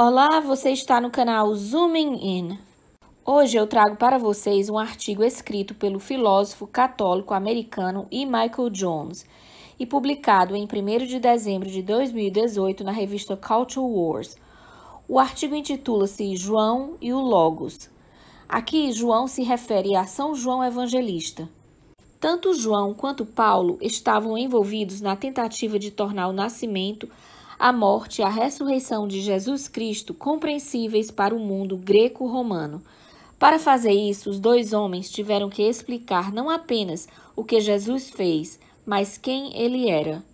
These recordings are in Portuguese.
Olá, você está no canal Zooming In. Hoje eu trago para vocês um artigo escrito pelo filósofo católico americano E. Michael Jones e publicado em 1º de dezembro de 2018 na revista Culture Wars. O artigo intitula-se João e o Logos. Aqui, João se refere a São João Evangelista. Tanto João quanto Paulo estavam envolvidos na tentativa de tornar o nascimento, a morte e a ressurreição de Jesus Cristo compreensíveis para o mundo greco-romano. Para fazer isso, os dois homens tiveram que explicar não apenas o que Jesus fez, mas quem ele era.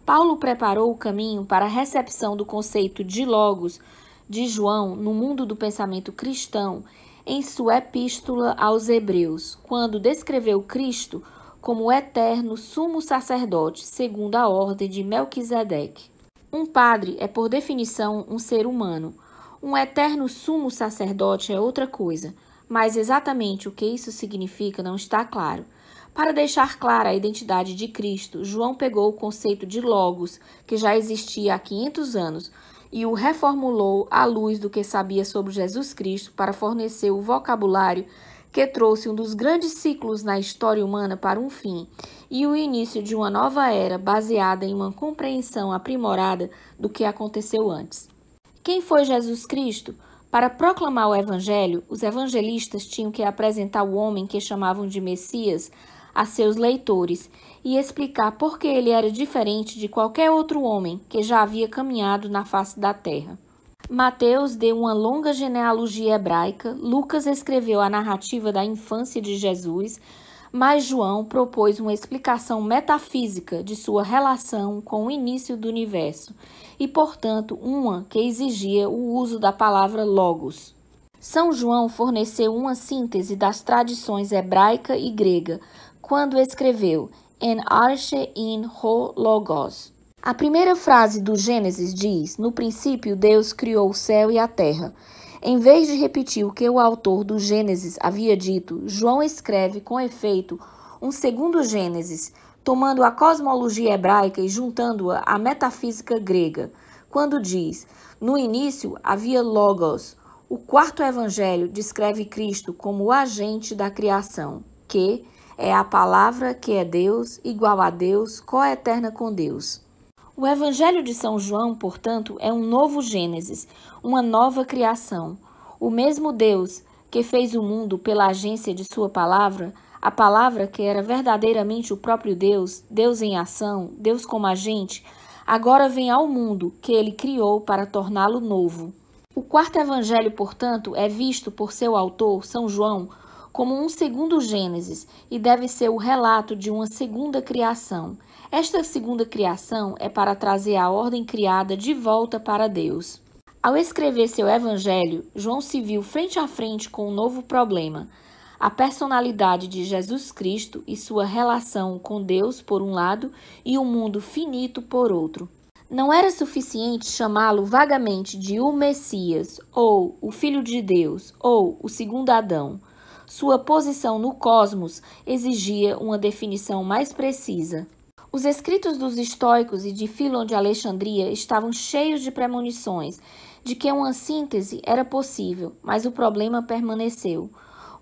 Paulo preparou o caminho para a recepção do conceito de Logos de João no mundo do pensamento cristão em sua epístola aos Hebreus, quando descreveu Cristo como o eterno sumo sacerdote, segundo a ordem de Melquisedeque. Um padre é, por definição, um ser humano. Um eterno sumo sacerdote é outra coisa, mas exatamente o que isso significa não está claro. Para deixar clara a identidade de Cristo, João pegou o conceito de Logos, que já existia há 500 anos, e o reformulou à luz do que sabia sobre Jesus Cristo para fornecer o vocabulário que trouxe um dos grandes ciclos na história humana para um fim e o início de uma nova era baseada em uma compreensão aprimorada do que aconteceu antes. Quem foi Jesus Cristo? Para proclamar o Evangelho, os evangelistas tinham que apresentar o homem que chamavam de Messias a seus leitores e explicar por que ele era diferente de qualquer outro homem que já havia caminhado na face da terra. Mateus deu uma longa genealogia hebraica, Lucas escreveu a narrativa da infância de Jesus, mas João propôs uma explicação metafísica de sua relação com o início do universo e, portanto, uma que exigia o uso da palavra logos. São João forneceu uma síntese das tradições hebraica e grega, quando escreveu En arche in ho logos. A primeira frase do Gênesis diz: no princípio Deus criou o céu e a terra. Em vez de repetir o que o autor do Gênesis havia dito, João escreve com efeito um segundo Gênesis, tomando a cosmologia hebraica e juntando-a à metafísica grega, quando diz: no início havia logos. O quarto evangelho descreve Cristo como o agente da criação, que é a palavra que é Deus, igual a Deus, coeterna com Deus. O Evangelho de São João, portanto, é um novo Gênesis, uma nova criação. O mesmo Deus que fez o mundo pela agência de sua palavra, a palavra que era verdadeiramente o próprio Deus, Deus em ação, Deus como agente, agora vem ao mundo que ele criou para torná-lo novo. O quarto Evangelho, portanto, é visto por seu autor, São João, como um segundo Gênesis e deve ser o relato de uma segunda criação. Esta segunda criação é para trazer a ordem criada de volta para Deus. Ao escrever seu Evangelho, João se viu frente a frente com um novo problema: a personalidade de Jesus Cristo e sua relação com Deus, por um lado, e o mundo finito, por outro. Não era suficiente chamá-lo vagamente de o Messias, ou o Filho de Deus, ou o segundo Adão. Sua posição no cosmos exigia uma definição mais precisa. Os escritos dos estoicos e de Filon de Alexandria estavam cheios de premonições de que uma síntese era possível, mas o problema permaneceu.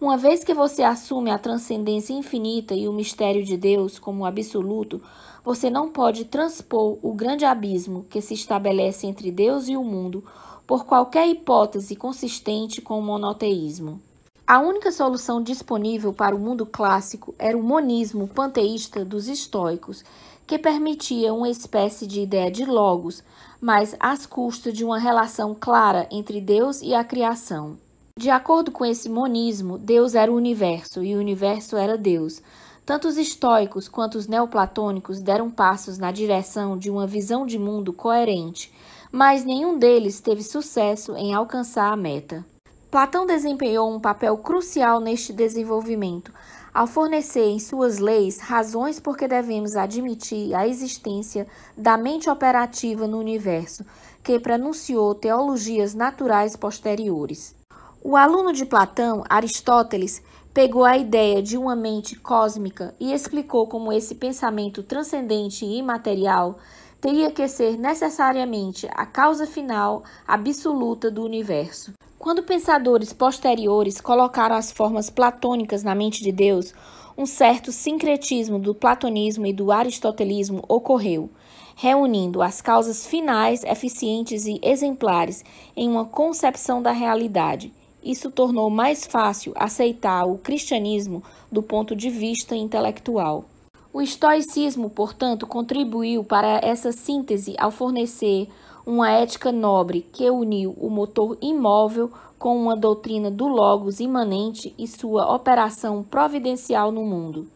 Uma vez que você assume a transcendência infinita e o mistério de Deus como absoluto, você não pode transpor o grande abismo que se estabelece entre Deus e o mundo por qualquer hipótese consistente com o monoteísmo. A única solução disponível para o mundo clássico era o monismo panteísta dos estoicos, que permitia uma espécie de ideia de logos, mas às custas de uma relação clara entre Deus e a criação. De acordo com esse monismo, Deus era o universo e o universo era Deus. Tanto os estoicos quanto os neoplatônicos deram passos na direção de uma visão de mundo coerente, mas nenhum deles teve sucesso em alcançar a meta. Platão desempenhou um papel crucial neste desenvolvimento, ao fornecer em suas leis razões por que devemos admitir a existência da mente operativa no universo, que prenunciou teologias naturais posteriores. O aluno de Platão, Aristóteles, pegou a ideia de uma mente cósmica e explicou como esse pensamento transcendente e imaterial teria que ser necessariamente a causa final absoluta do universo. Quando pensadores posteriores colocaram as formas platônicas na mente de Deus, um certo sincretismo do platonismo e do aristotelismo ocorreu, reunindo as causas finais, eficientes e exemplares em uma concepção da realidade. Isso tornou mais fácil aceitar o cristianismo do ponto de vista intelectual. O estoicismo, portanto, contribuiu para essa síntese ao fornecer uma ética nobre que uniu o motor imóvel com uma doutrina do logos imanente e sua operação providencial no mundo.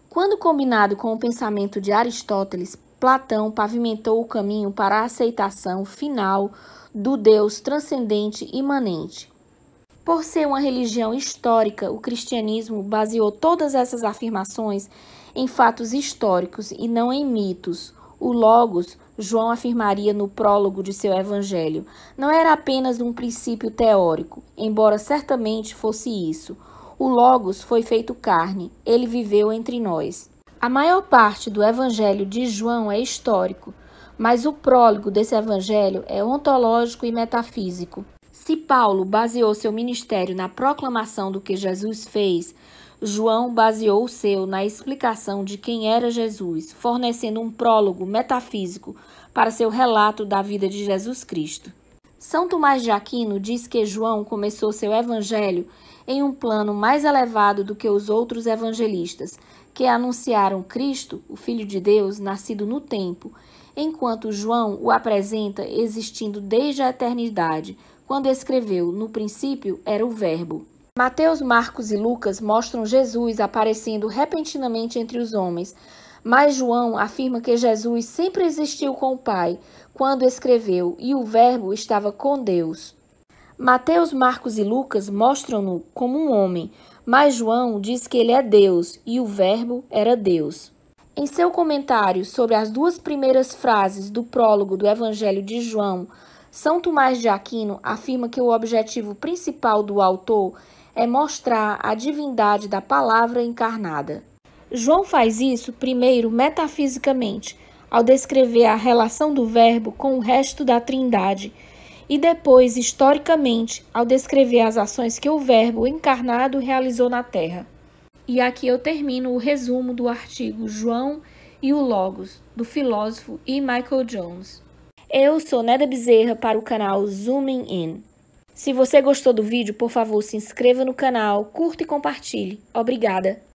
Quando combinado com o pensamento de Aristóteles, Platão pavimentou o caminho para a aceitação final do Deus transcendente imanente. Por ser uma religião histórica, o cristianismo baseou todas essas afirmações em fatos históricos e não em mitos. O Logos, João afirmaria no prólogo de seu evangelho, não era apenas um princípio teórico, embora certamente fosse isso. O Logos foi feito carne, ele viveu entre nós. A maior parte do evangelho de João é histórico, mas o prólogo desse evangelho é ontológico e metafísico. Se Paulo baseou seu ministério na proclamação do que Jesus fez, João baseou o seu na explicação de quem era Jesus, fornecendo um prólogo metafísico para seu relato da vida de Jesus Cristo. São Tomás de Aquino diz que João começou seu evangelho em um plano mais elevado do que os outros evangelistas, que anunciaram Cristo, o Filho de Deus, nascido no tempo, enquanto João o apresenta existindo desde a eternidade, quando escreveu: no princípio era o Verbo. Mateus, Marcos e Lucas mostram Jesus aparecendo repentinamente entre os homens, mas João afirma que Jesus sempre existiu com o Pai, quando escreveu: e o Verbo estava com Deus. Mateus, Marcos e Lucas mostram-no como um homem, mas João diz que ele é Deus e o Verbo era Deus. Em seu comentário sobre as duas primeiras frases do prólogo do Evangelho de João, São Tomás de Aquino afirma que o objetivo principal do autor é mostrar a divindade da palavra encarnada. João faz isso primeiro metafisicamente, ao descrever a relação do Verbo com o resto da Trindade, e depois historicamente, ao descrever as ações que o Verbo encarnado realizou na Terra. E aqui eu termino o resumo do artigo João e o Logos, do filósofo E. Michael Jones. Eu sou Neda Bezerra para o canal Zooming In. Se você gostou do vídeo, por favor, se inscreva no canal, curta e compartilhe. Obrigada!